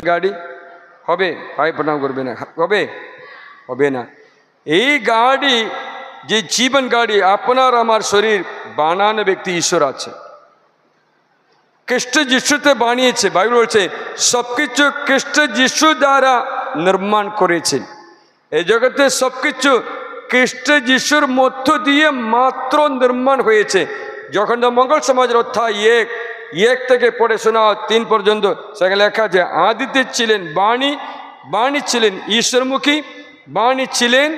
গাড়ি হবে? ভাই প্রণাম করবে না, হবে? হবে না। এই গাড়ি যে জীবন গাড়ি, আপনার আমার শরীর বানানো ব্যক্তি ঈশ্বর আছে, খ্রিস্ট যিশুতে বানিয়েছে। বাইবেল বলছে সবকিছু খ্রিস্ট যিশু দ্বারা নির্মাণ করেছেন। এই জগতে সবকিছু খ্রিস্ট যিশুর মধ্য দিয়ে মাত্র নির্মাণ হয়েছে। যখন মঙ্গল সমাজের অধ্যায় 1 থেকে পড়ে শোনা 3 পর্যন্ত, সেখানে লেখা আছে আদিতে ছিলেন বাণী, বাণী ছিলেন ঈশ্বরমুখী, বাণী ছিলেন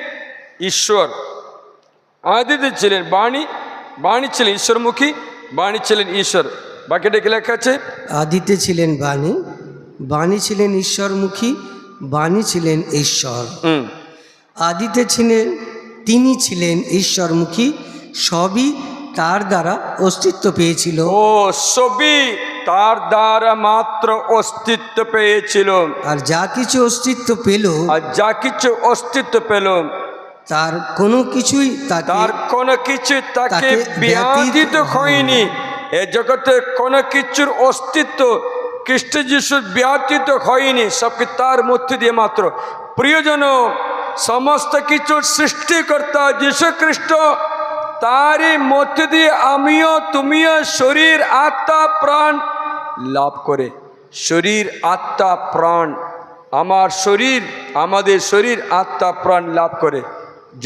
ঈশ্বর। আদিতে ছিলেন বাণী, বাণী ছিলেন ঈশ্বরমুখী, বাণী ছিলেন ঈশ্বর। বাকিটা কি লেখা আছে? আদিতে ছিলেন বাণী, বাণী ছিলেন ঈশ্বরমুখী, বাণী ছিলেন ঈশ্বর। আদিতে ছিলেন, তিনি ছিলেন ঈশ্বরমুখী, সবই তার দ্বারা অস্তিত্ব পেয়েছিল। ও সবই তার দ্বারা মাত্র অস্তিত্ব পেয়েছিল। আর যা কিছু অস্তিত্ব পেল, আর যা কিছু অস্তিত্ব পেল, তার কোনো কিছুই তাকে ব্যাধিত হয়নি। এ জগতে কোনো কিছুর অস্তিত্ব খ্রিস্ট যিশুর ব্যাধিত হয়নি, সবকে তার মধ্যে দিয়ে মাত্র। প্রিয়জন, সমস্ত কিছুর সৃষ্টিকর্তা যীশু খ্রিস্ট, তারই মধ্যে দিয়ে আমিও তুমিও শরীর আত্মা প্রাণ লাভ করে। শরীর আত্মা প্রাণ, আমার শরীর, আমাদের শরীর আত্মা প্রাণ লাভ করে।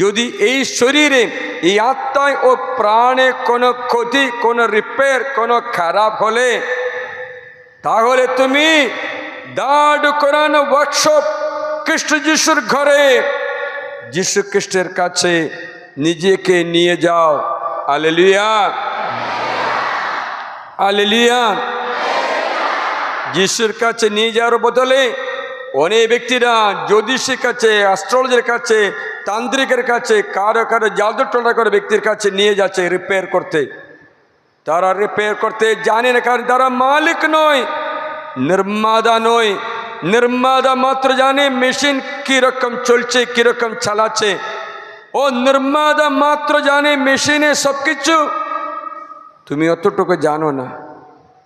যদি এই শরীরে, এই আত্মায় ও প্রাণে কোনো ক্ষতি, কোনো রিপেয়ার, কোনো খারাপ হলে, তাহলে তুমি দাঁড় করানো ওয়ার্কশপ খ্রিস্ট যিশুর ঘরে, যীশু খ্রিস্টের কাছে নিজেকে নিয়ে যাও। Hallelujah, hallelujah. যিশুর কাছে নিয়ে যাওয়ার বদলে অনেক ব্যক্তিরা জ্যোতিষীর কাছে, অ্যাস্ট্রোলজির কাছে, তান্ত্রিকের কাছে, কারো কারো জাদু টোনা করে ব্যক্তির কাছে নিয়ে যাচ্ছে রিপেয়ার করতে। তারা রিপেয়ার করতে জানে না, কারণ তারা মালিক নয়, নির্মাতা নয়। নির্মাতা মাত্র জানে মেশিন কীরকম চলছে, কীরকম চালাচ্ছে। ও নির্মাতা মাত্র জানে মেশিনে সব কিছু, তুমি অতটুকু জানো না।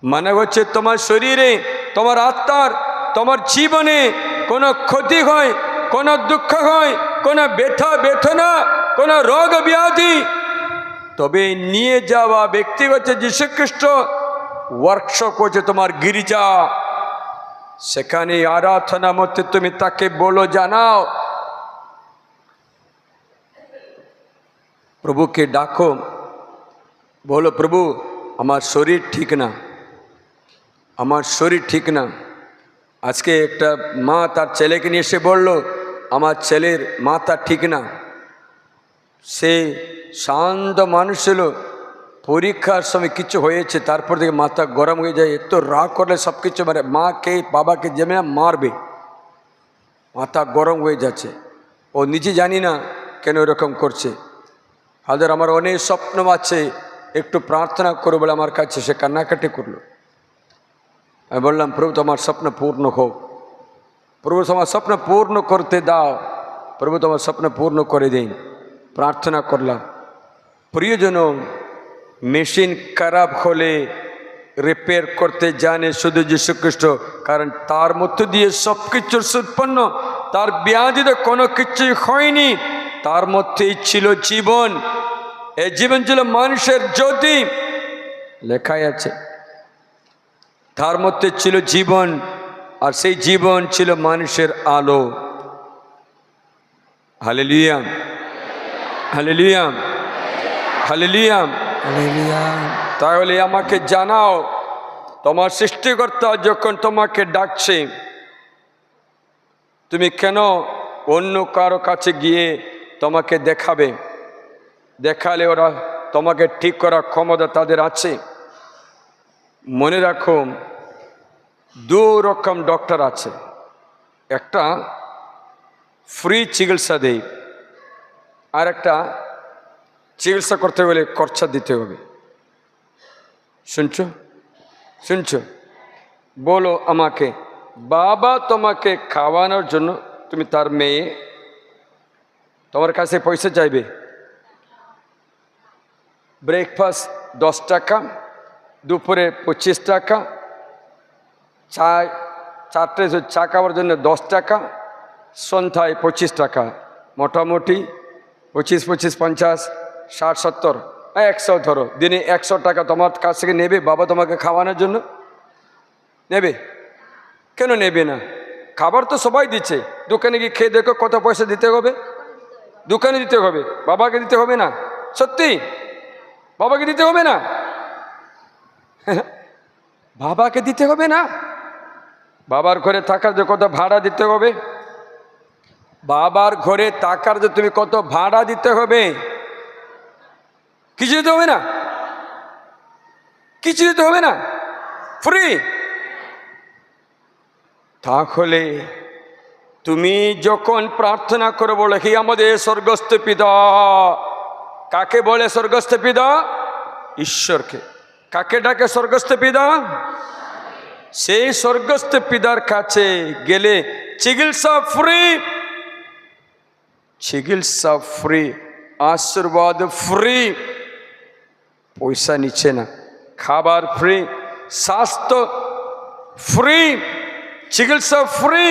মানে হচ্ছে তোমার শরীরে, তোমার আত্মার, তোমার জীবনে কোনো ক্ষতি হয়, কোনো দুঃখ হয়, কোনো ব্যথা বেদনা, কোনো রোগ ব্যাধি, তবে নিয়ে যাওয়া ব্যক্তিগত যীশু খ্রিস্ট ওয়ার্কশপ হচ্ছে তোমার গির্জা। সেখানে আরাধনা মধ্যে তুমি তাকে বলো, জানাও, প্রভুকে ডাকো, বলো প্রভু আমার শরীর ঠিক না, আমার শরীর ঠিক না। আজকে একটা মা তার ছেলেকে নিয়ে এসে বলল আমার ছেলের মাথা ঠিক না। সে শান্ত মানুষ ছিল, পরীক্ষার সময় কিছু হয়েছে, তারপর থেকে মাথা গরম হয়ে যায়। এত রাগ করলে সব কিছু মানে মাকে বাবাকে যেমন মারবে, মাথা গরম হয়ে যাচ্ছে। ও নিজে জানি না কেন এরকম করছে। হাজার আমার অনেক স্বপ্ন আছে, একটু প্রার্থনা করো বলে আমার কাছে সে কান্নাকাটি করলো। আমি বললাম প্রভু তোমার স্বপ্ন পূর্ণ হোক, প্রভু তোমার স্বপ্ন পূর্ণ করতে দাও, প্রভু তোমার স্বপ্ন পূর্ণ করে দিন। প্রার্থনা করলাম। প্রিয়জন, মেশিন খারাপ হলে রিপেয়ার করতে জানে শুধু যীশু খ্রিস্ট, কারণ তার মধ্য দিয়ে সব কিছুর উৎপন্ন। তার ব্যাধিতে কোনো কিছুই হয়নি, তার মধ্যেই ছিল জীবন। এই জীবন ছিল মানুষের জ্যোতি, লেখাই আছে তার মধ্যে ছিল জীবন, আর সেই জীবন ছিল মানুষের আলো। Hallelujah, hallelujah, hallelujah, hallelujah. তাহলে আমাকে জানাও, তোমার সৃষ্টিকর্তা যখন তোমাকে ডাকছে, তুমি কেন অন্য কারো কাছে গিয়ে তোমাকে দেখাবে? দেখালে ওরা তোমাকে ঠিক করার ক্ষমতা তাদের আছে। মনে রাখো, দু রকম ডক্টর আছে। একটা ফ্রি চিকিৎসা দেয়, আর একটা চিকিৎসা করতে গেলে খরচা দিতে হবে। শুনছো, শুনছো? বলো আমাকে, বাবা তোমাকে খাওয়ানোর জন্য, তুমি তার মেয়ে, তোমার কাছে পয়সা চাইবে। ব্রেকফাস্ট 10 টাকা, দুপুরে 25 টাকা, চায় চারটে চা খাওয়ার জন্য 10 টাকা, সন্ধ্যায় 25 টাকা, মোটামুটি 25, 25, 50, 60, 70, 100 ধরো। দিনে 100 টাকা তোমার কাছ থেকে নেবে বাবা তোমাকে খাওয়ানোর জন্য? নেবে? কেন নেবে না? খাবার তো সবাই দিচ্ছে, দোকানে গিয়ে খেয়ে দেখো কত পয়সা দিতে হবে। দোকানে দিতে হবে, বাবাকে দিতে হবে না? সত্যি বাবাকে দিতে হবে না? বাবাকে দিতে হবে না? বাবার ঘরে থাকার যে কত ভাড়া দিতে হবে, বাবার ঘরে থাকার যে তুমি কত ভাড়া দিতে হবে, কিছু দিতে হবে না? কিছু দিতে হবে না, ফ্রি। তাহলে তুমি যখন প্রার্থনা করে বলো হে আমাদের স্বর্গস্থ পিতা, কাকে বলে স্বর্গস্থ পিতা? ঈশ্বরকে। কাকে ডাকে স্বর্গস্থ পিতা? সেই স্বর্গস্থ পিতার কাছে গেলে চিকিৎসা ফ্রি, চিকিৎসা ফ্রি, আশীর্বাদ ফ্রি, পয়সা নিচ্ছে না। খাবার ফ্রি, স্বাস্থ্য ফ্রি, চিকিৎসা ফ্রি।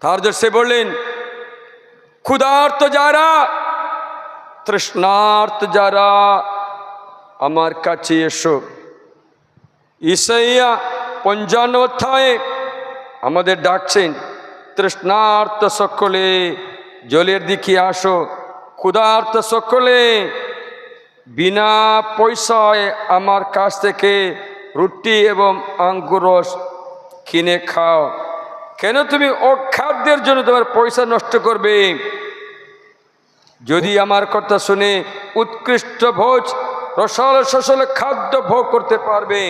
তারপর সে বললেন ক্ষুধার্ত যারা, তৃষ্ণার্ত যারা আমার কাছে এসো। ঈশাইয়া 55 অধ্যায়ে আমাদের ডাকছেন তৃষ্ণার্ত সকলে জলের দিকে আসো, ক্ষুধার্ত সকলে বিনা পয়সায় আমার কাছ থেকে রুটি এবং আঙ্গুর রস কিনে খাও। কেন তুমি অখাদ্যের জন্য তোমার পয়সা নষ্ট করবে? যদি আমার কথা শুনে উৎকৃষ্ট ভোজ রসাল সসল খাদ্য ভোগ করতে পারবে।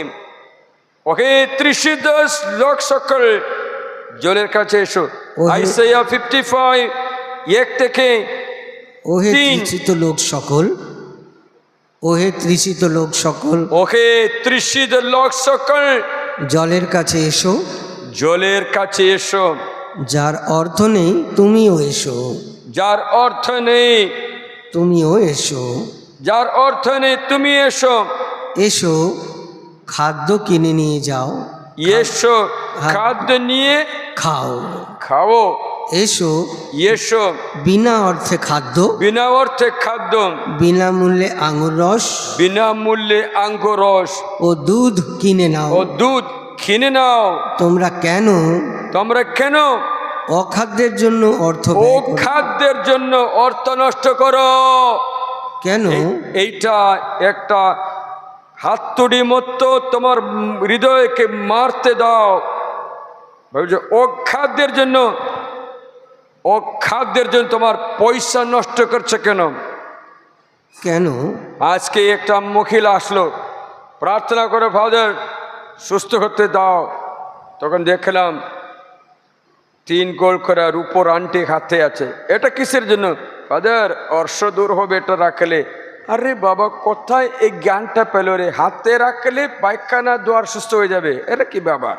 ওহে তৃষিত লোক সকল জলের কাছে এসো। আইসাইয়া 55 1 থেকে 3। ওহে তৃষিত লোক সকল, ওহে তৃষিত লোক সকল, ওহে তৃষিত লোক সকল জলের কাছে এসো, জলের কাছে এসো। যার অর্থ নেই তুমিও এসো, যার অর্থ নেই তুমিও এসো, যার অর্থ নেই তুমি এসো। এসো খাদ্য কিনে নিয়ে যাও, এসো খাদ্য নিয়ে খাও, খাও। এসো এসো বিনা অর্থে খাদ্য, বিনা অর্থে খাদ্য, বিনামূল্যে আঙুর রস বিনামূল্যে আঙ্গুর রস ও দুধ কিনে নাও। ও দুধ কিনে নাও। তোমরা কেন অখাদ্যের জন্য অর্থ ও ব্যয় করো? খাদ্যের জন্য অর্থ নষ্ট করো কেন? এইটা একটা হাতুড়ি মতো তোমার হৃদয়কে মারতে দাও। ও খাদ্যের জন্য তোমার পয়সা নষ্ট করছে কেন? কেন? আজকে একটা মহিলা আসলো, প্রার্থনা করে ফাদার সুস্থ করতে দাও। তখন দেখলাম 3 গোল করে রূপোর আন্টি হাতে আছে। এটা কিসের জন্য? ফাদার অর্শ দূর হবে এটা রাখলে। আরে বাবা কোথায় এই জ্ঞানটা পেল রে? হাতে রাখলে পায়খানা দুয়ার সুস্থ হয়ে যাবে, এটা কি বাবা?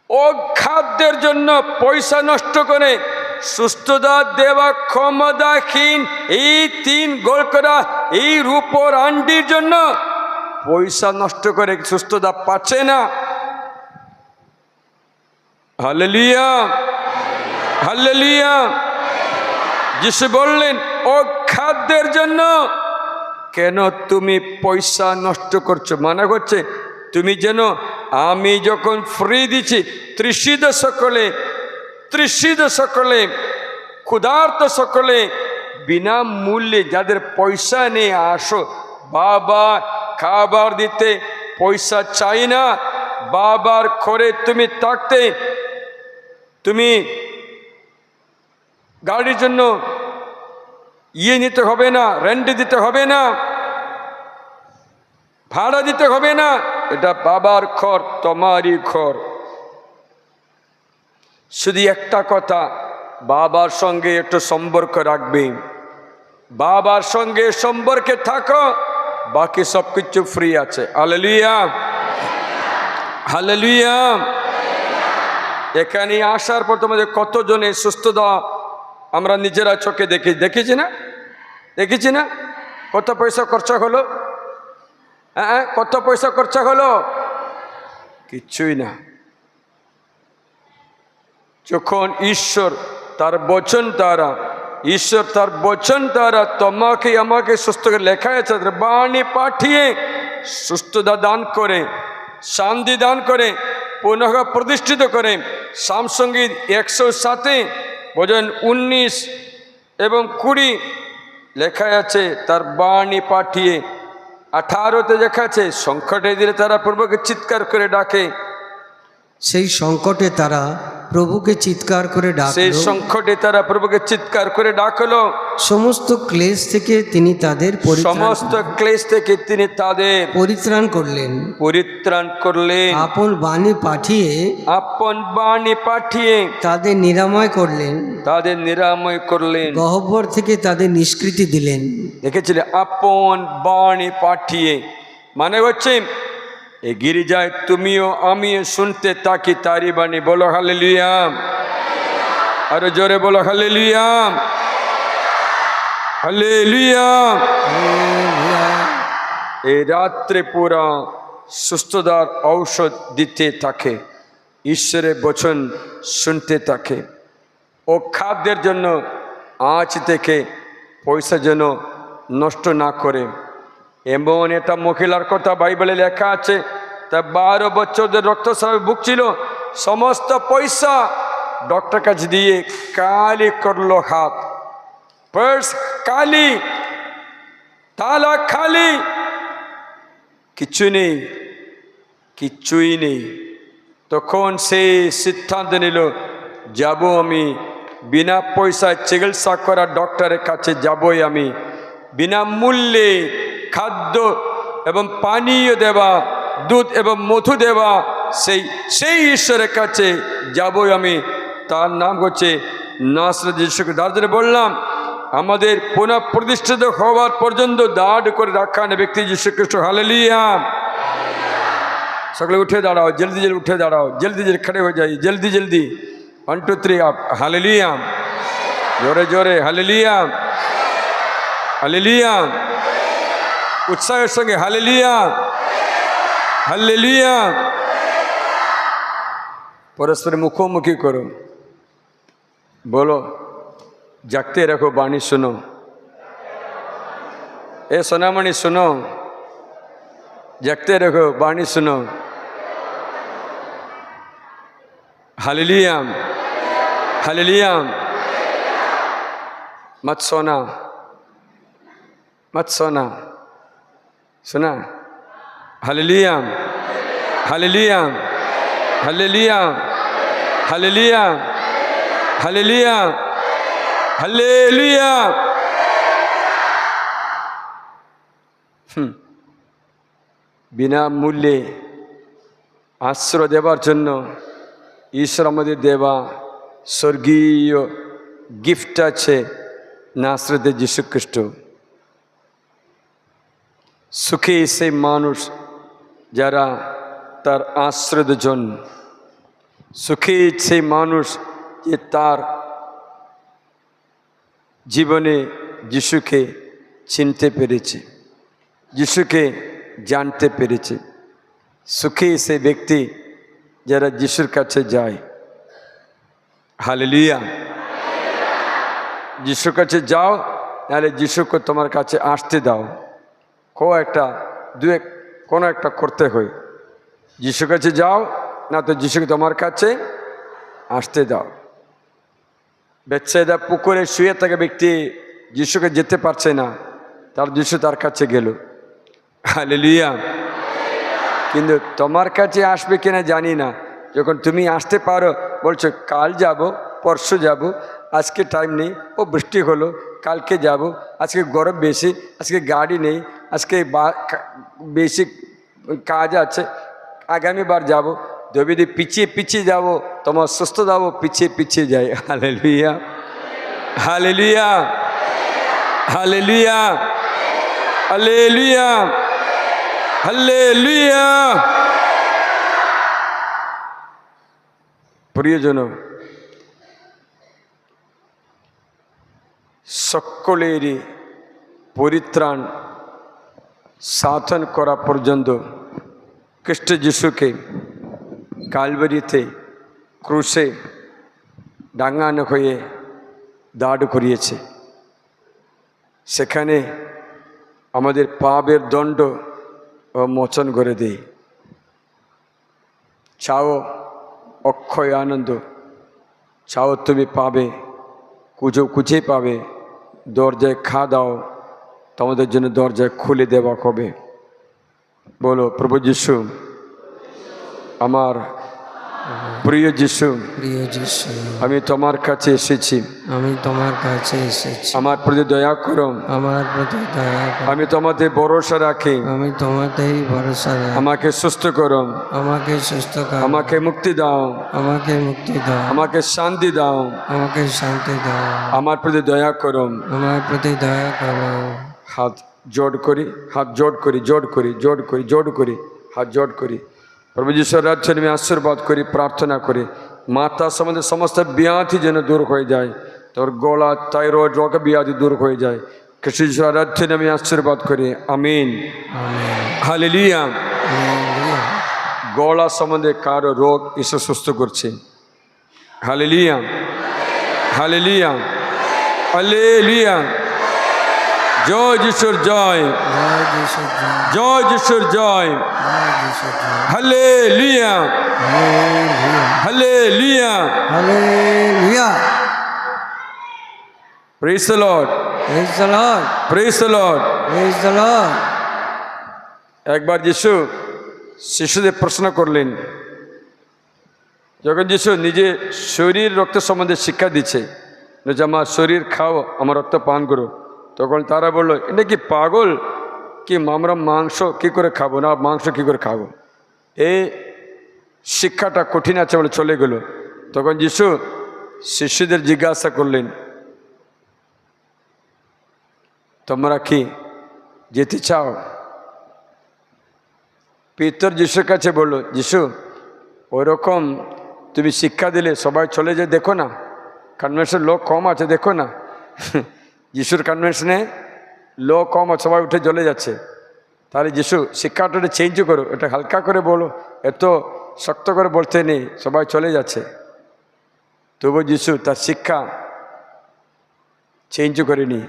ও খাদ্যের জন্য পয়সা নষ্ট করে সুস্থতা দেওয়া ক্ষমতাহীন এই 3 গোল করা এই রূপোর আন্টির জন্য পয়সা নষ্ট করে সুস্থতা পাচ্ছে না। Hallelujah, hallelujah. যিশু বললেন ও খাদ্যের জন্য কেন তুমি পয়সা নষ্ট করছো? মানা করছে তুমি যেন আমি যখন ফ্রি দিচ্ছি তৃষিত সকলে ক্ষুধার্ত সকলে বিনামূল্যে যাদের পয়সা নিয়ে আসো। বাবা খাবার দিতে পয়সা চাই না। বাবার ঘরে তুমি থাকতে তুমি গাড়ির জন্য নিতে হবে না, রেন্ট দিতে হবে না, ভাড়া দিতে হবে না। এটা বাবার ঘর, তোমারই ঘর। শুধু একটা কথা, বাবার সঙ্গে একটু সম্পর্ক রাখবে। বাবার সঙ্গে সম্পর্কে থাকো, বাকি সব কিছু ফ্রি আছে। Hallelujah, hallelujah. এখানে আসার পর তোমাদের কতজনের সুস্থতা আমরা নিজেরা চোখে দেখেছি না? কত পয়সা খরচা হলো? হ্যাঁ, কত পয়সা খরচা হলো? কিচ্ছুই না। যখন ঈশ্বর তার বচন দ্বারা তোমাকে আমাকে সুস্থ করে, লেখা আছে বাণী পাঠিয়ে সুস্থতা দান করে, শান্তি দান করে, পুনঃ প্রতিষ্ঠিত করে। সামসঙ্গীত 107 ভজন 19 এবং 20 লেখা আছে তার বাণী পাঠিয়ে। 18তে লেখা আছে সংকটে দিলে তারা প্রভুকে চিৎকার করে ডাকে। সেই সংকটে তারা প্রভুকে চিৎকার করে ডাকলো। সমস্ত ক্লেশ থেকে তিনি তাদের পরিত্রাণ করলেন। আপন বাণী পাঠিয়ে তাদের নিরাময় করলেন। গহ্বর থেকে তাদের নিষ্কৃতি দিলেন। দেখেছিলে, আপন বাণী পাঠিয়ে মানে হচ্ছে এই গিরিজায় তুমিও আমিও শুনতে থাকি তারি বাণী। বলো হালেলুয়া, আরো জোরে বলো হালেলুয়া, হালেলুয়া। এই রাত্রে পুরা সুস্থতার ঔষধ দিতে থাকে, ঈশ্বরের বচন শুনতে থাকে। ও খাদ্যের জন্য আজ থেকে পয়সা যেন নষ্ট না করে। এমন এটা মহিলার কথা বাইবেলে লেখা আছে, তা 12 বছরদের রক্তস্রাবে ভুগছিল, সমস্ত পয়সা ডক্টর কাছে দিয়ে কালি করলো হাত, পার্স কালি, তালা খালি, কিচ্ছুই নেই। তখন সে সিদ্ধান্ত নিল, যাব আমি বিনা পয়সায় চিকিৎসা করা ডক্টরের কাছে যাবই আমি, বিনামূল্যে খাদ্য এবং পানীয় দেওয়া, দুধ এবং মধু দেওয়া সেই ঈশ্বরের কাছে যাবই আমি। তার নাম হচ্ছে নাসরত যীশু। দাঁড়িয়ে বললাম, আমাদের পুনঃ প্রতিষ্ঠিত হওয়ার পর্যন্ত দাঁড় করে রাখান ব্যক্তি যীশু খ্রিস্ট। হালেলুয়া। সকলে উঠে দাঁড়াও, জলদি উঠে দাঁড়াও, জলদি খড়ে হয়ে যাই, জলদি 1 2 3 আপ। হালেলুয়া, জোরে হালেলুয়া, হালেলুয়া, উৎসাহের সঙ্গে হালেলুয়া, হালেলুয়া। পরস্পর মুখোমুখি করো, বলো জাগতে রাখো বাণী শোনো। এ সোনামণি শোনো, জাগতে রাখো বাণী শোনো। Hallelujah, hallelujah. मत सोना, सुना। Hallelujah, hallelujah, hallelujah, hallelujah, hallelujah, hallelujah. बिना मूल्य आश्रय देवार जन्य ईश्वर आमादेर देवा स्वर्गीय गिफ्ट आछे नासरते যীশু খ্রিস্ট। सुखी से मानुष যারা তার আশ্রয়জন, সুখী সেই মানুষ যে তার জীবনে যিশুকে চিনতে পেরেছে, যিশুকে জানতে পেরেছে। সুখী সেই ব্যক্তি যারা যিশুর কাছে যায়। হালেলুয়া। যিশুর কাছে যাও, নাহলে যিশুকে তোমার কাছে আসতে দাও। কোনো একটা করতে হয়। যিশুর কাছে যাও, না তো যিশুকে তোমার কাছে আসতে দাও। বেতসাইদা পুকুরে শুয়ে থাকা ব্যক্তি যিশুকে যেতে পারছে না, তার যিশু তার কাছে গেল। হালেলুয়া। কিন্তু তোমার কাছে আসবে কিনা জানি না। যখন তুমি আসতে পারো, বলছো কাল যাব, পরশু যাব, আজকে টাইম নেই, ও বৃষ্টি হলো, কালকে যাব, আজকে গরম বেশি, আজকে গাড়ি নেই, আজকে বেশি কাজ আছে, আগামীবার যাব। যদি পিছিয়ে যাব, তোমার সুস্থ যাব পিছিয়ে যাই। Hallelujah, hallelujah, hallelujah, hallelujah, hallelujah. প্রিয়জন, সকলেরই পরিত্রাণ সাধন করা পর্যন্ত খ্রিস্ট যিশুকে কালভারিতে ক্রুশে ডাঙানো হয়ে দাঁড় করিয়েছে। সেখানে আমাদের পাপের দণ্ড ও মোচন করে দেয়। চাও অক্ষয় আনন্দ, চাও তুমি পাবে, খুঁজে পাবে, দরজায় খা দাও, তোমাদের জন্য দরজায় খুলে দেওয়া হবে। বলো, প্রভু যিশু, আমার প্রিয় যিশু, প্রিয় যিশু, আমি তোমার কাছে এসেছি, আমি তোমার কাছে এসেছি, আমার প্রতি দয়া করো, আমার প্রতি দয়া করো। আমি তোমাতে ভরসা রাখি, আমি তোমাতেই ভরসা রাখি। আমাকে সুস্থ করো, আমাকে সুস্থ করো, আমাকে মুক্তি দাও, আমাকে মুক্তি দাও, আমাকে শান্তি দাও, আমাকে শান্তি দাও, আমার প্রতি দয়া করো। আমার প্রতি দয়া করো। হাত জোড় করি, হাত জোড় করি, জোড় করি, জোড় করি, জোড় করি, হাত জোড় করি। প্রভু যিশুর রাজ্যে আমি আশীর্বাদ করি, প্রার্থনা করি, মাতা সম্বন্ধে সমস্ত ব্যাধি যেন দূর হয়ে যায়, তোর গলা থাইরয়েড রোগ ব্যাধি দূর হয়ে যায়। খ্রিস্ট যিশুর রাজ্যে আমি আশীর্বাদ করি, আমিন, হালেলুয়া। গলা সম্বন্ধে কারো রোগ ঈশ্বর সুস্থ করছে, হালেলুয়া, হালেলুয়া, হালেলুয়া। জয় যিশুর জয়, জয় যিশুর জয়, জয় যিশুর জয়, জয় যিশুর জয়। Hallelujah, hallelujah, hallelujah. Hallelujah. Praise the lord, praise the lord, praise the lord. Praise the lord. একবার যিশু শিশুদের প্রশ্ন করলেন, যখন যিশু নিজে শরীর রক্ত সম্বন্ধে শিক্ষা দিচ্ছে যে আমার শরীর খাও, আমার রক্ত পান করো, তখন তারা বলল, এটা কি পাগল, কি আমরা মাংস কি করে খাবো না, মাংস কি করে খাবো, এই শিক্ষাটা কঠিন আছে বলে চলে গেল। তখন যিশু শিশুদের জিজ্ঞাসা করলেন, তোমরা কি যেতে চাও? পিতর যিশুর কাছে বললো, যিশু ওইরকম তুমি শিক্ষা দিলে সবাই চলে যায়, দেখো না কনভেনশন লোক কম আছে, দেখো না যিশুর কনভেনশনে লোক কম আছে, সবাই উঠে চলে যাচ্ছে, তাহলে যিশু শিক্ষাটা চেঞ্জ করো, এটা হালকা করে বলো, এত শক্ত করে বলতে নেই, সবাই চলে যাচ্ছে। তবু যিশু তার শিক্ষা চেঞ্জ করেনি,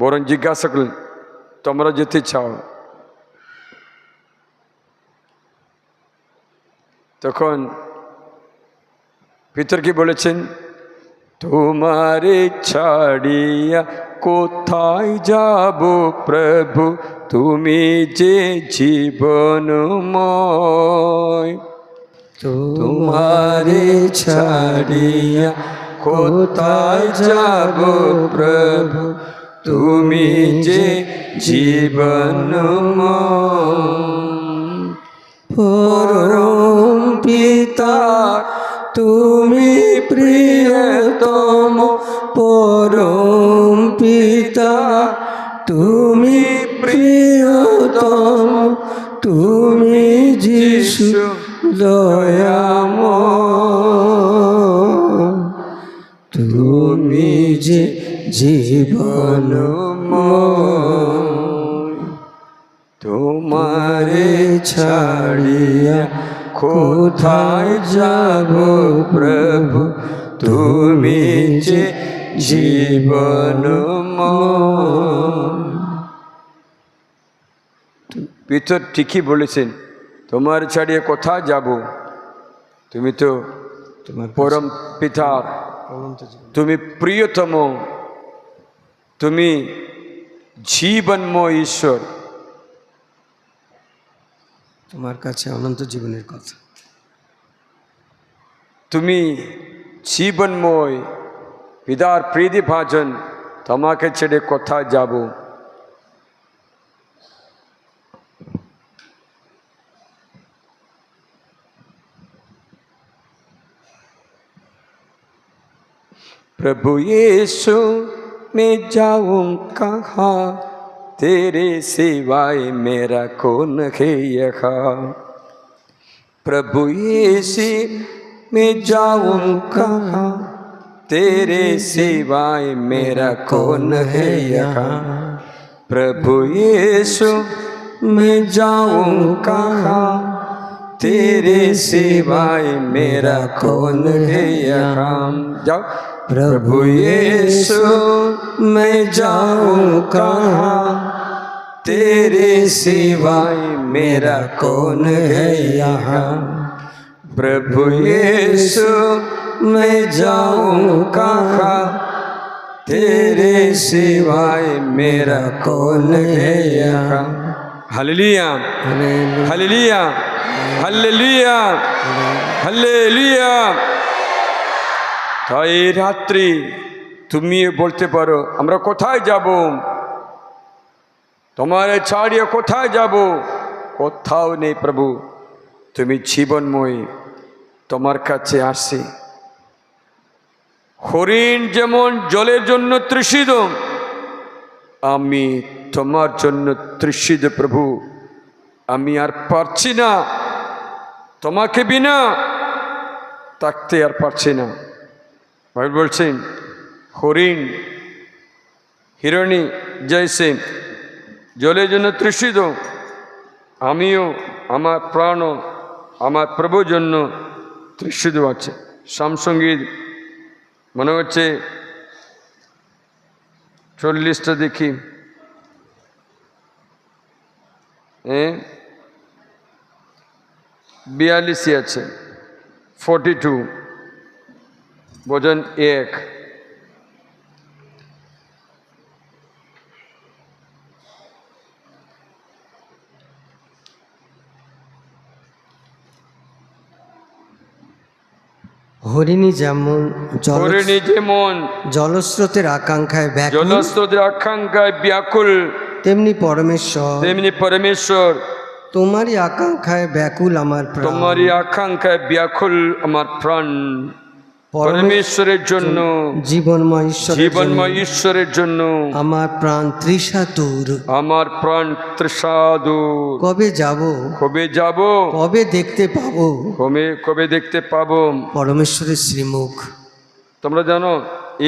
বরং জিজ্ঞাসা করলেন, তোমরা যেতে চাও? তখন পিতর কি বলেছেন, তোমারে ছাড়িয়া কোথায় যাব প্রভু, তুমি যে জীবনময়। তোমারে ছাড়িয়া কোথায় যাব প্রভু, তুমি যে জীবনময়। পরম পিতা তুমি প্রিয়তম, পরম পিতা তুমি প্রিয়তম, তুমি যিশু দয়াময়, তুমি যে জীবনময়। তোমারে ছাড়িয়া কোথায় যাব প্রভু, তুমি যে জীবনময়। পিতর ঠিকই বলেছেন, তোমার ছাড়িয়ে কোথায় যাব, তুমি তো তোমার পরম পিতার, তুমি প্রিয়তম, তুমি জীবনময় ঈশ্বর, তোমার কাছে অনন্ত জীবনের কথা। তুমি জীবনময় পিতার প্রীতি ভাজন, তোমাকে ছেড়ে কোথায় যাব। प्रभु यीशु मैं जाऊं कहाँ, तेरे सिवाय मेरा कौन है यहाँ। प्रभु यीशु मैं जाऊं कहाँ, तेरे सिवाय मेरा कौन है यहाँ। प्रभु यीशु मैं जाऊं कहाँ, तेरे सिवाय मेरा कौन है यहाँ। जाओ। प्रभु यीशु मैं जाऊं कहाँ, तेरे सिवाय मेरा कौन है यहाँ। प्रभु यीशु मैं जाऊं कहाँ, तेरे सिवाय मेरा कौन है यहाँ। Hallelujah, hallelujah, hallelujah, hallelujah. তাই রাত্রি তুমি বলতে পারো আমরা কোথায় যাব, তোমারে ছাড়িয়ে কোথায় যাব? কোথাও নেই প্রভু, তুমি জীবনময়, তোমার কাছে আসি। হরিণ যেমন জলের জন্য তৃষিত, আমি তোমার জন্য তৃষিত প্রভু। আমি আর পারছি না, তোমাকে বিনা থাকতে আর পারছি না। বাইবেল বলছেন হরিণ হিরণী জৈসে জলের জন্য তৃষিত, আমিও আমার প্রাণও আমার প্রভুর জন্য তৃষিত আছে। সামসঙ্গীত মনে হচ্ছে 40টা দেখি, 42 আছে, 42 ভজন 1। হরিণী যেমন জলস্রোতের আকাঙ্ক্ষায় ব্যাকুল, তেমনি পরমেশ্বর তোমারই আকাঙ্ক্ষায় ব্যাকুল আমার প্রাণ। তোমারই আকাঙ্ক্ষায় ব্যাকুল আমার প্রাণ। পরমেশ্বরের জন্য, জীবনময় ঈশ্বরের জন্য আমার প্রাণ তৃষাতুর, আমার প্রাণ তৃষাতুর। কবে যাব, কবে দেখতে পাবো, কবে দেখতে পাবো পরমেশ্বরের শ্রীমুখ। তোমরা জানো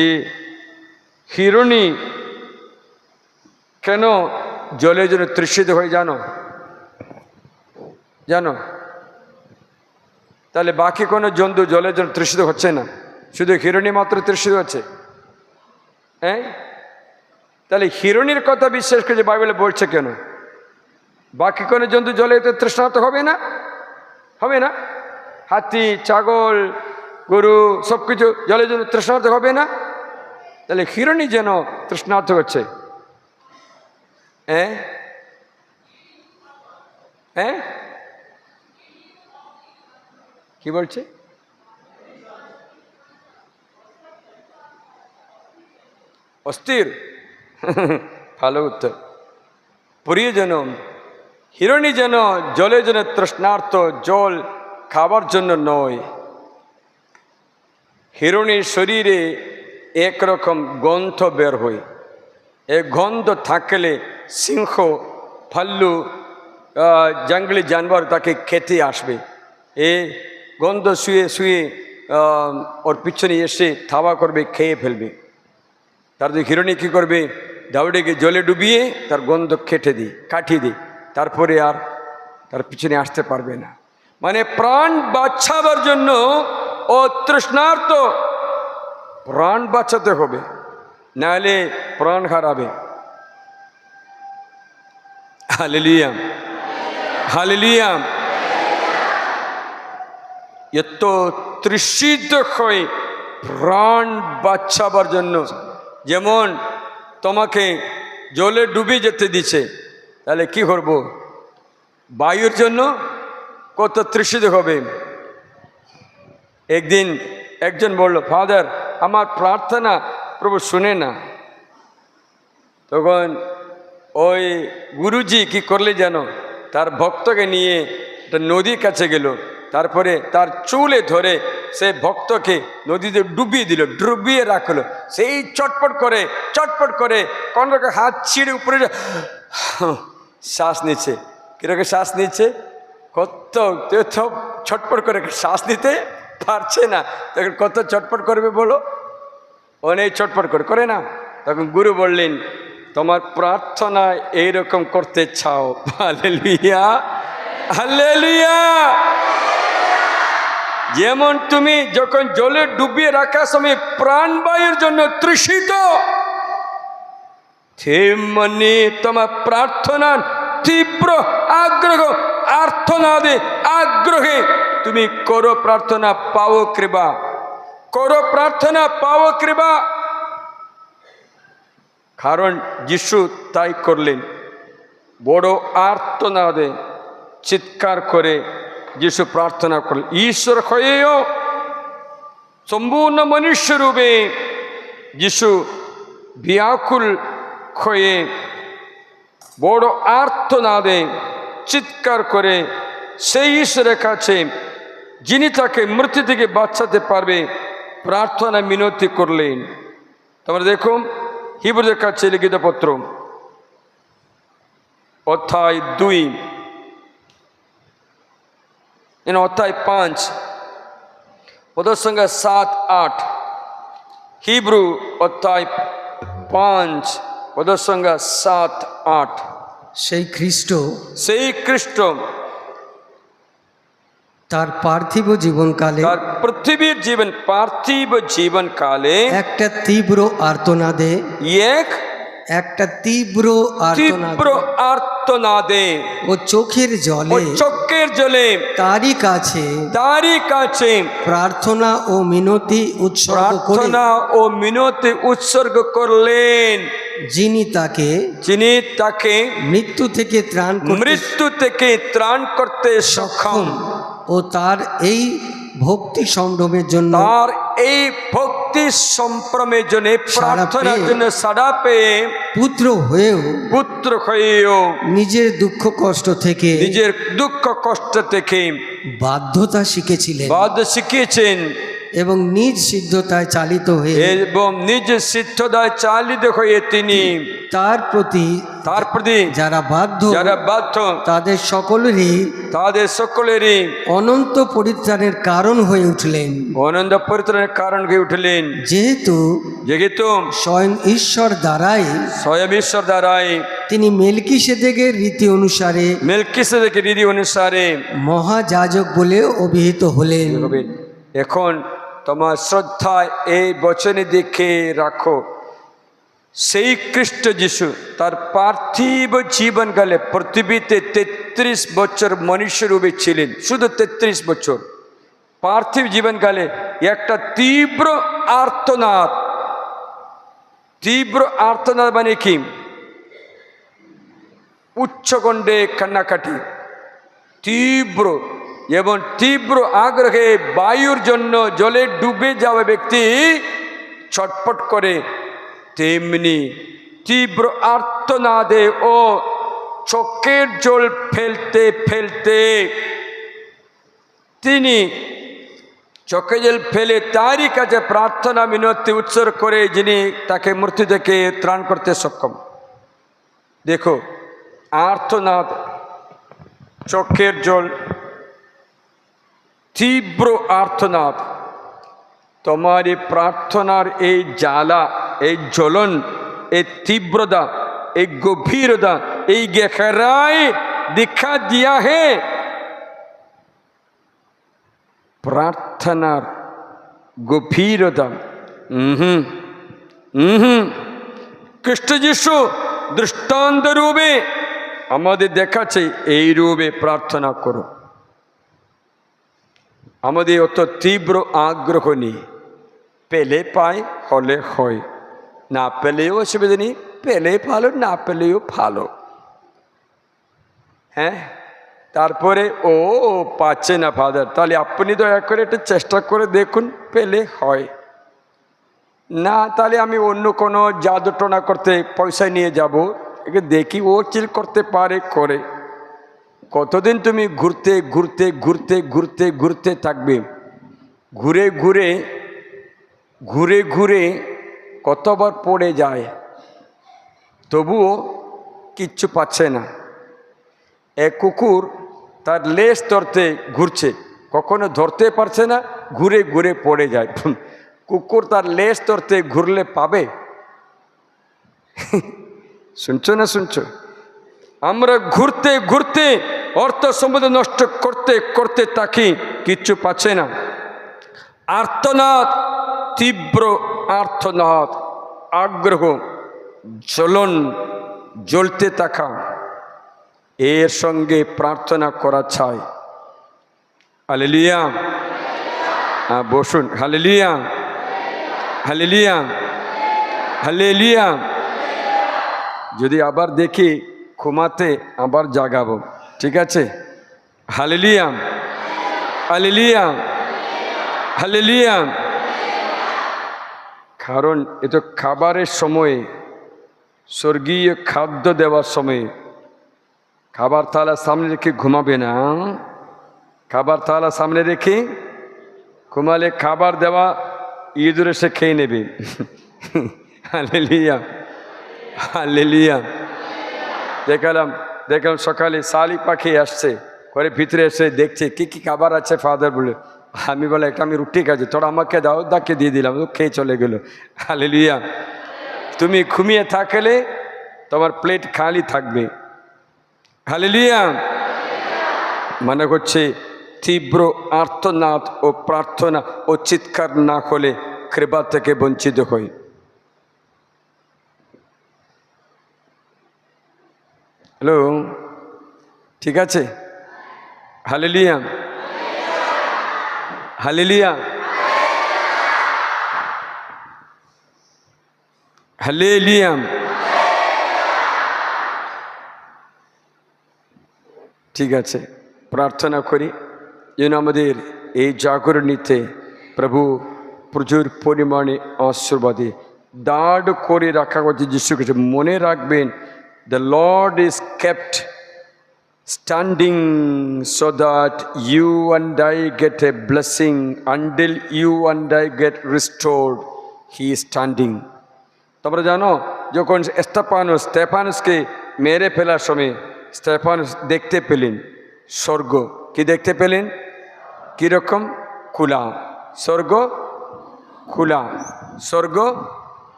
এই হিরণী কেন জলের জন্য তৃষিত হয়ে জানো? তাহলে বাকি কোনো জন্তু জলের জন্য তৃষিত হচ্ছে না, শুধু হিরণী মাত্র তৃষিত হচ্ছে। হ্যাঁ, তাহলে হিরণীর কথা বিশ্বাস করে যে বাইবেলে বলছে কেন? বাকি কোনো জন্তু জলে তৃষ্ণার্ত হবে না? হাতি, ছাগল, গরু সব কিছু জলের জন্য তৃষ্ণার্ত হবে না? তাহলে হিরণী যেন তৃষ্ণার্ত হচ্ছে। হ্যাঁ, কি বলছে? অস্থির। ভালো উত্তর। প্রিয় যেন হিরণী যেন জলের জন্য তৃষ্ণার্ত, জল খাবার জন্য নয়। হিরণীর শরীরে একরকম গন্ধ বের হয়। এই গন্ধ থাকলে সিংহ, ভাল্লু, জঙ্গলি জানোয়ার তাকে খেতে আসবে। এই গন্ধ শুয়ে ওর পিছনে এসে থাবা করবে, খেয়ে ফেলবে। তার হিরণী কী করবে? দাউড়েকে জলে ডুবিয়ে তার গন্ধ কাটিয়ে দিই, তারপরে আর তার পিছনে আসতে পারবে না। মানে প্রাণ বাঁচাবার জন্য ও তৃষ্ণার্ত, প্রাণ বাঁচাতে হবে, নাহলে প্রাণ হারাবে। Hallelujah, hallelujah. এত তৃষিত হয়ে প্রাণ বাঁচাবার জন্য, যেমন তোমাকে জলে ডুবে যেতে দিচ্ছে, তাহলে কি করব? বায়ুর জন্য কত তৃষিত হবে। একদিন একজন বলল, ফাদার আমার প্রার্থনা প্রভু শুনে না। তখন ওই গুরুজি কি করলে জানো? তার ভক্তকে নিয়ে একটা নদীর কাছে গেল, তারপরে তার চুলে ধরে সে ভক্তকে নদীতে ডুবিয়ে রাখলো। সেই চটপট করে কোন রকম হাত ছিঁড়ে উপরে শ্বাস নিচ্ছে। কিরকম শ্বাস নিচ্ছে? কত ছটপট করে শ্বাস নিতে পারছে না, তখন কত চটপট করবে বলো? অনেক ছটপট করে না। তখন গুরু বললেন, তোমার প্রার্থনা এইরকম করতে চাও। Hallelujah, hallelujah. যেমন তুমি যখন জলে ডুবিয়ে রাখার সময় প্রাণবায়ুর জন্য তৃষিত, তেমনি তোমার প্রার্থনার তীব্র আগ্রহ, আর্তনাদে আগ্রহে তুমি করো প্রার্থনা, পাও কৃপা, করো প্রার্থনা, পাও কৃপা। কারণ যিশু তাই করলেন, বড় আর্তনাদে চিৎকার করে যিশু প্রার্থনা করলেন। ঈশ্বর হয়েও সম্পূর্ণ মনুষ্য রূপে যিশু ব্যাকুল হয়ে বড় আর্তনাদে চিৎকার করে সেই ঈশ্বরের কাছে, যিনি তাকে মৃত্যু থেকে বাঁচাতে পারবে, প্রার্থনা মিনতি করলেন। তোমরা দেখুন হিব্রুদের কাছে লিখিত পত্র অধ্যায় 2, অধ্যায় 5 পদের সঙ্গে 7-8। হিব্রু অধ্যায় 5 পদের সঙ্গে 7-8। সেই খ্রিস্ট তার পার্থিব জীবনকালে, তার পৃথিবীর জীবন পার্থিব জীবনকালে একটা তীব্র আর্তনাদে, একটা তীব্র আর্তনাদে ও চোখের জলে তারই কাছে প্রার্থনা ও মিনতি উৎসর্গ করলেন, যিনি তাকে মৃত্যু থেকে ত্রাণ করতে সক্ষম। ও তার এই ভক্তি সম্ভ্রমের জন্য প্রার্থনার জন্য সাড়া পেয়ে পুত্র হয়েও নিজের দুঃখ কষ্ট থেকে বাধ্যতা শিখেছেন এবং নিজ সিদ্ধতায় চালিত হয়ে তিনি তার প্রতি যারা বাধ্য তাদের সকলেরই অনন্ত পরিত্রাণের কারণ হয়ে উঠলেন। যেহেতু স্বয়ং ঈশ্বর দ্বারাই তিনি মেলকিসেদেকের রীতি অনুসারে মহাযাজক বলে অভিহিত হলেন। এখন তোমার শ্রদ্ধায় এই বচনে দেখে রাখো, সেই খ্রিস্ট যিশু তার পার্থিব জীবনকালে পৃথিবীতে 33 বছর মনুষ্য রূপে ছিলেন, শুধু 33 বছর পার্থিব জীবনকালে। একটা তীব্র আর্তনাদ মানে কি? উচ্চকণ্ঠে কান্নাকাটি, তীব্র আগ্রহে বায়ুর জন্য জলে ডুবে যাওয়া ব্যক্তি ছটফট করে, তেমনি তীব্র আর্তনাদে ও চোখের জল ফেলতে তিনি চোখে জল ফেলে তারই কাছে প্রার্থনা মিনতি উৎসর্গ করে, যিনি তাকে মৃত্যু থেকে ত্রাণ করতে সক্ষম। দেখো, আর্তনাদ, চোখের জল, তীব্র আর্তনাদ। তোমার এই প্রার্থনার এই জ্বালা, এই জ্বলন, এই তীব্রতা, এই গভীরতা, এই গেখারাই দেখা দিয়া হে প্রার্থনার গভীরতা। খ্রিস্ট যিশু দৃষ্টান্ত রূপে আমাদের দেখাচ্ছে, এই রূপে প্রার্থনা করো। আমাদের অত তীব্র আগ্রহ নেই, পেলে পাই, হলে হয়, না পেলেও অসুবিধা নেই, পেলে ভালো, না পেলেও ভালো। হ্যাঁ, তারপরে ও পাচ্ছে না ফাদার, তাহলে আপনি দয়া করে একটু চেষ্টা করে দেখুন, পেলে হয়, না তাহলে আমি অন্য কোনো জাদু টোনা করতে পয়সা নিয়ে যাব, একে দেখি ও চিল করতে পারে করে। কতদিন তুমি ঘুরতে থাকবে? ঘুরে ঘুরে কতবার পড়ে যায়, তবুও কিচ্ছু পাচ্ছে না। এক কুকুর তার লেজ ধরতে ঘুরছে, কখনো ধরতে পারছে না, ঘুরে ঘুরে পড়ে যায়। কুকুর তার লেজ ধরতে ঘুরলে পাবে? শুনছো না শুনছো? আমরা ঘুরতে ঘুরতে অর্থ সম্পদ নষ্ট করতে করতে থাকি, কিচ্ছু পাচ্ছে না। আর্তনাদ, তীব্র আর্তনাদ, আগ্রহ, জ্বলন, জ্বলতে থাকা, এর সঙ্গে প্রার্থনা করা চাই। হালেলুয়া, বসুন। Hallelujah, hallelujah, hallelujah. যদি আবার দেখি ঘুমাতে, আবার জাগাবো, ঠিক আছে? Hallelujah, hallelujah, hallelujah. কারণ এ তো খাবারের সময়ে, স্বর্গীয় খাদ্য দেওয়ার সময়ে। খাবার থালা সামনে রেখে ঘুমাবে না। খাবার থালা সামনে রেখে ঘুমালে খাবার দেওয়া ইঁদুর এসে খেয়ে নেবে। Hallelujah, hallelujah. দেখলাম সকালে শালিক পাখি আসছে, ঘরে ভিতরে এসে দেখছে কি কি খাবার আছে ফাদার বলে। আমি বলে এটা আমি রুটি খাচ্ছি, তোরা আমাকে দাও, দাকে দিয়ে দিলাম, ও খেয়ে চলে গেল। হালেলুয়া। তুমি ঘুমিয়ে থাকলে তোমার প্লেট খালি থাকবে। হালেলুয়া। মানে হচ্ছে তীব্র আর্তনাদ ও প্রার্থনা ও চিৎকার না হলে কৃপা থেকে বঞ্চিত হই। হ্যালো, ঠিক আছে? Hallelujah, hallelujah, hallelujah. ঠিক আছে, প্রার্থনা করি যেন আমাদের এই জাগরণীতে প্রভু প্রচুর পরিমাণে আশীর্বাদী দাঁড় করে রাখা হচ্ছে। যিশু খ্রিস্ট মনে রাখবেন, the Lord is kept standing so that you and I get a blessing. Until you and I get restored, he is standing. তোমরা জানো যখন স্তেফানসকে মেরে ফেলার সময় স্তেফানস দেখতে পেলেন স্বর্গ। কি দেখতে পেলেন? কীরকম? খোলা। স্বর্গ খোলা, স্বর্গ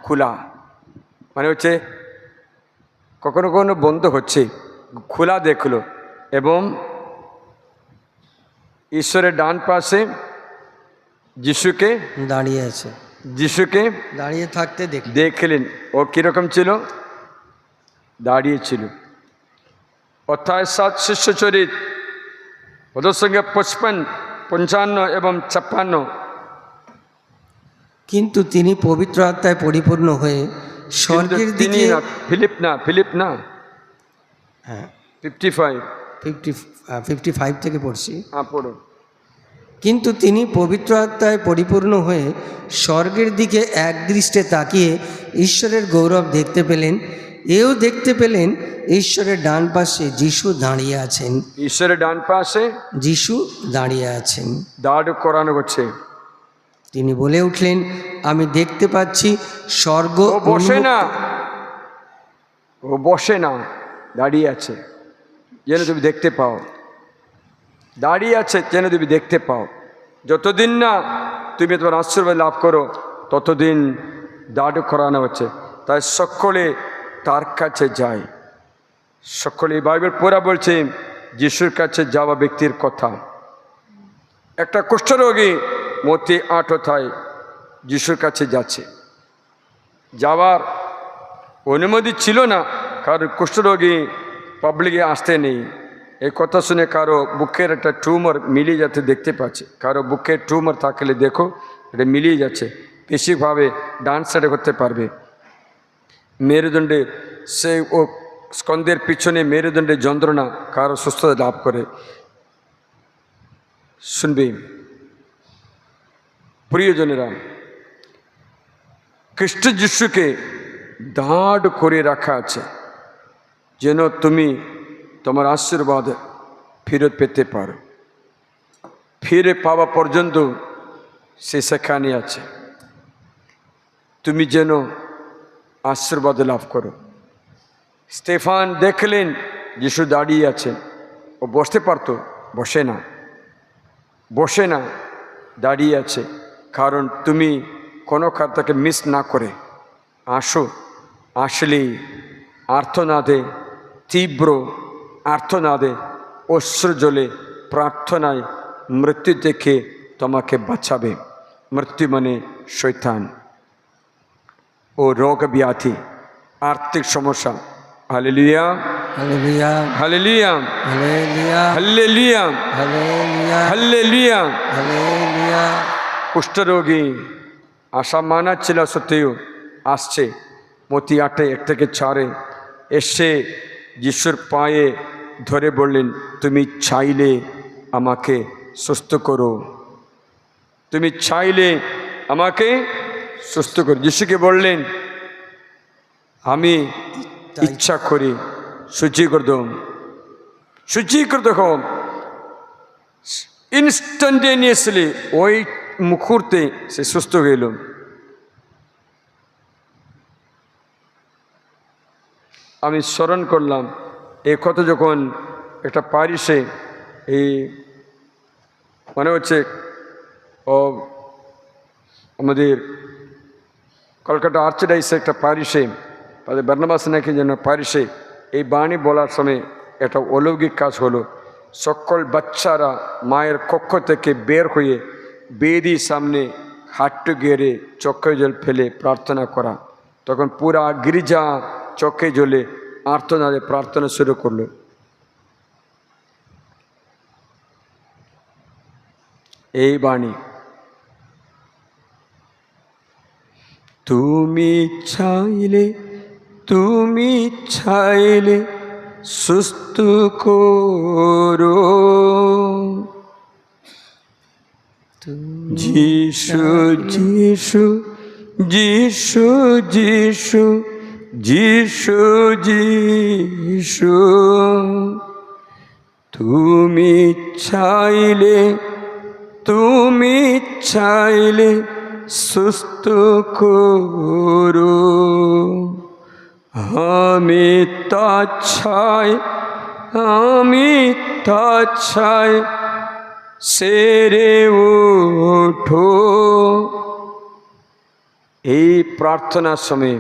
খোলা। মানে হচ্ছে কখনো কখনো বন্ধ হচ্ছে, খোলা দেখলো, এবং ঈশ্বরের ডান পাশে যিশুকে দাঁড়িয়ে আছে, যিশুকে দাঁড়িয়ে থাকতে দেখলেন। ও কীরকম ছিল? দাঁড়িয়ে ছিল। অধ্যায় 7 শিষ্যচরিত ওদের সঙ্গে 55, 55 এবং 56। কিন্তু তিনি পবিত্র আত্মায় পরিপূর্ণ হয়ে স্বর্গের দিকে, ফিলিপ না, হ্যাঁ 55, 55 থেকে পড়ছি। পড়ো। কিন্তু তিনি পবিত্র আত্মায় পরিপূর্ণ হয়ে স্বর্গের দিকে একদৃষ্টে তাকিয়ে ঈশ্বরের গৌরব দেখতে পেলেন। এও দেখতে পেলেন ঈশ্বরের ডান পাশে যিশু দাঁড়িয়ে আছেন। ঈশ্বরের ডান পাশে যিশু দাঁড়িয়ে আছেন, দাঁড় করানো হচ্ছে। তিনি বলে উঠলেন, আমি দেখতে পাচ্ছি স্বর্গ। ও বসে না, ও বসে না, দাঁড়িয়ে আছে যেন তুমি দেখতে পাও। দাঁড়িয়ে আছে যেন তুমি দেখতে পাও। যতদিন না তুমি তোমার আশীর্বাদ লাভ করো ততদিন দাঁড় করানো হচ্ছে। তাই সকলে তার কাছে যায়। সকলে বাইবেল পড়া বলছে যিশুর কাছে যাওয়া ব্যক্তির কথা। একটা কুষ্ঠরোগী মতি 8 অধ্যায় যিশুর কাছে যাচ্ছে। যাওয়ার অনুমতি ছিল না, কারণ কুষ্ঠরোগী পাবলিকে আসতে নেই। এই কথা শুনে কারো বুকের একটা টিউমার মিলিয়ে যাতে দেখতে পাচ্ছে। কারো বুকের টিউমার থাকলে দেখো এটা মিলিয়ে যাচ্ছে, বেশিরভাবে ডান সাইডে করতে পারবে। মেরুদণ্ডে সেই ও স্কন্দের পিছনে মেরুদণ্ডের যন্ত্রণা কারো সুস্থতা লাভ করে। শুনবি প্রিয়জনেরা, খ্রিস্ট যিশুকে দাঁড় করে রাখা আছে যেন তুমি তোমার আশীর্বাদ ফেরত পেতে পারো। ফিরে পাওয়া পর্যন্ত সে সেখানে আছে, তুমি যেন আশীর্বাদ লাভ করো। স্তেফান দেখলেন যিশু দাঁড়িয়ে আছেন। ও বসতে পারত, বসে না, বসে না, দাঁড়িয়ে আছে। কারণ তুমি কোনো খাতাকে মিস না করে আসো। আসলেই আর্তনাদে, তীব্র আর্তনাদে, অশ্রু জলে, প্রার্থনায় মৃত্যু থেকে তোমাকে বাঁচাবে। মৃত্যু মানে শয়তান ও রোগ ব্যাধি, আর্থিক সমস্যা। Hallelujah, hallelujah, hallelujah, hallelujah, hallelujah, hallelujah, hallelujah. Hallelujah. কুষ্ঠরোগী আশা মানা ছিল সত্ত্বেও আসছে, মতি 8:1-4 এসে যিশুর পায়ে ধরে বললেন, তুমি চাইলে আমাকে সুস্থ করো, তুমি চাইলে আমাকে সুস্থ করো। যিশুকে বললেন, আমি ইচ্ছা করি, সূচি করে দো, সূচি করে দেখো। ইনস্ট্যান্টেনিয়াসলি ওই মুহূর্তে সে সুস্থ হয়ে গেল। আমি স্মরণ করলাম এই কথা যখন একটা প্যারিসে, এই মনে হচ্ছে ও আমাদের কলকাতা আর্চডাইসে একটা প্যারিসে, তাদের বার্নাবাস নাকি যেন প্যারিসে এই বাণী বলার সময় একটা অলৌকিক কাজ হলো। সকল বাচ্চারা মায়ের কক্ষ থেকে বের হয়ে বেদির সামনে হাঁটু গেড়ে চোখে জল ফেলে প্রার্থনা করা। তখন পুরা গির্জা চোখে জলে আর্তনাদে প্রার্থনা শুরু করলো। এই বাণী, তুমি চাইলে, তুমি চাইলে সুস্থ করো, যিশু যিশু যিশু যিশু যিশু যিশু, তুমি চাইলে, তুমি চাইলে সুস্থ করো। আমি তা চাই, আমি তা চাই, সেরে ওঠো। এই প্রার্থনার সময়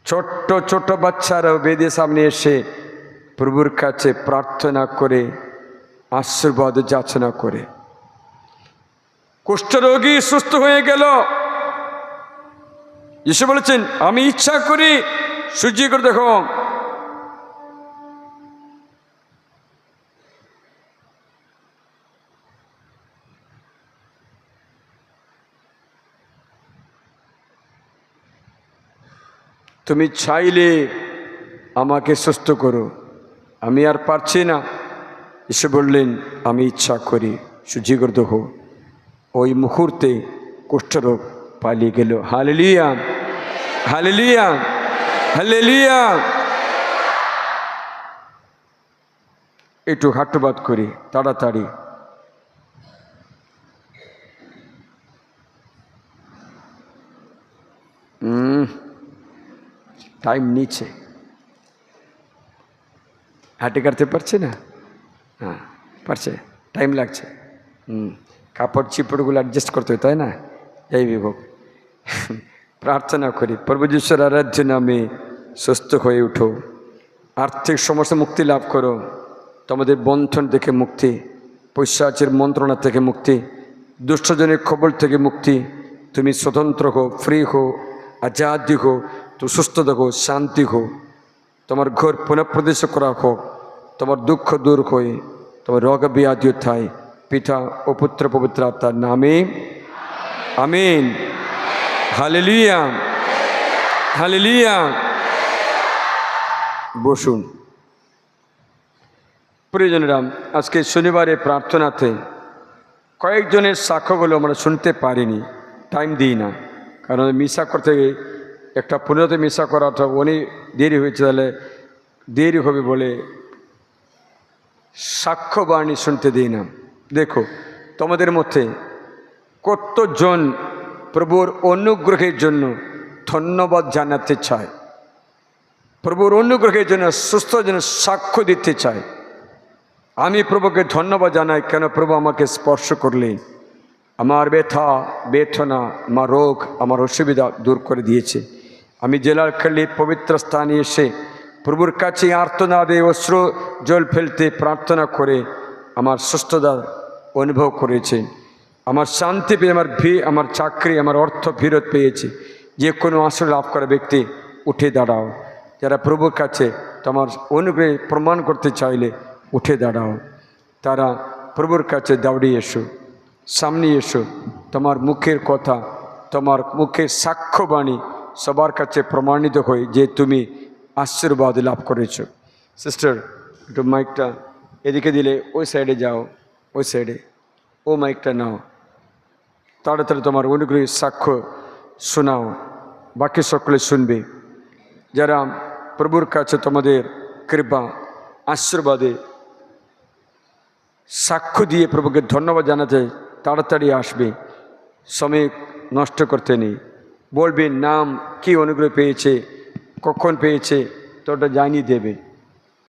ছোট্ট ছোট্ট বাচ্চারাও বেদের সামনে এসে প্রভুর কাছে প্রার্থনা করে, আশীর্বাদ যাচনা করে। কুষ্ঠরোগী সুস্থ হয়ে গেল। যিশু বলেছেন, আমি ইচ্ছা করি, সূচি করে দেখো। তুমি চাইলে আমাকে সুস্থ করো, আমি আর পারছি না। যিশু বললেন, আমি ইচ্ছা করি, সূচি করে দেখো। ওই মুহূর্তে কুষ্ঠরোগ পালিয়ে গেল। Hallelujah, hallelujah, hallelujah. একটু হাঁটুবাদ করি তাড়াতাড়ি। টাইম নিচ্ছে, হাঁটে কাটতে পারছে না। হ্যাঁ পারছে, টাইম লাগছে। কাপড় চিপড়গুলো অ্যাডজাস্ট করতে হয়, তাই না? এই বিভোগ প্রার্থনা করি, প্রভু যিশুর আরাধ্য নামে সুস্থ হয়ে উঠো। আর্থিক সমস্যা মুক্তি লাভ করো, তোমাদের বন্ধন থেকে মুক্তি, পৈশাচের মন্ত্রণা থেকে মুক্তি, দুষ্টজনের খবর থেকে মুক্তি। তুমি স্বতন্ত্র হো, ফ্রি হো, আজাদি হো, তো সুস্থ দেখো, শান্তি হো। তোমার ঘর পুনঃপ্রদেশ করা হোক, তোমার দুঃখ দূর হয়ে, তোমার রোগ ব্যাধি থায়। পিতা ও পুত্র পবিত্র আত্মার নামে আমিন। Hallelujah, hallelujah. বসুন। প্রিয়জনেরা, আজকে শনিবারে প্রার্থনাতে কয়েকজনের সাক্ষ্যগুলো আমরা শুনতে পারিনি, টাইম দিই না, কারণ মিশা করতে একটা পুনরাতে মিশা করাটা অনেক দেরি হয়েছে, তাহলে দেরি হবে বলে সাক্ষ্যবাণী শুনতে দিই না। দেখো, তোমাদের মধ্যে কতজন প্রভুর অনুগ্রহের জন্য ধন্যবাদ জানাতে চায়, প্রভুর অনুগ্রহের জন্য সুস্থ জন্য সাক্ষ্য দিতে চায়। আমি প্রভুকে ধন্যবাদ জানাই, কেন প্রভু আমাকে স্পর্শ করলেন, আমার ব্যথা বেদনা, আমার রোগ, আমার অসুবিধা দূর করে দিয়েছে। আমি জেলার খালি পবিত্র স্থানে এসে প্রভুর কাছে আর্তনাদে অশ্র জল ফেলতে প্রার্থনা করে আমার সুস্থতা অনুভব করেছে, আমার শান্তি পেয়ে আমার চাকরি, আমার অর্থ ফেরত পেয়েছে। যে কোনো আশ্রয় লাভ করা ব্যক্তি উঠে দাঁড়াও। যারা প্রভুর কাছে তোমার অনুগ্রহে প্রমাণ করতে চাইলে উঠে দাঁড়াও। তারা প্রভুর কাছে দাঁড়িয়ে এসো, সামনে এসো। তোমার মুখের কথা, তোমার মুখের সাক্ষ্যবাণী সবার কাছে প্রমাণিত হয় যে তুমি আশীর্বাদ লাভ করেছো। সিস্টার, একটু মাইকটা এদিকে দিলে ওই সাইডে যাও, ওই সাইডে ও মাইকটা নাও, তাড়াতাড়ি তোমার অনুগ্রহের সাক্ষ্য শোনাও, বাকি সকলে শুনবে। যারা প্রভুর কাছে তোমাদের কৃপা আশীর্বাদে সাক্ষ্য দিয়ে প্রভুকে ধন্যবাদ জানাতে তাড়াতাড়ি আসবে, সময় নষ্ট করতে নেই। বলবে নাম কি অনুগ্রহ পেয়েছে, কখন পেয়েছে, তো ওটা জানিয়ে দেবে।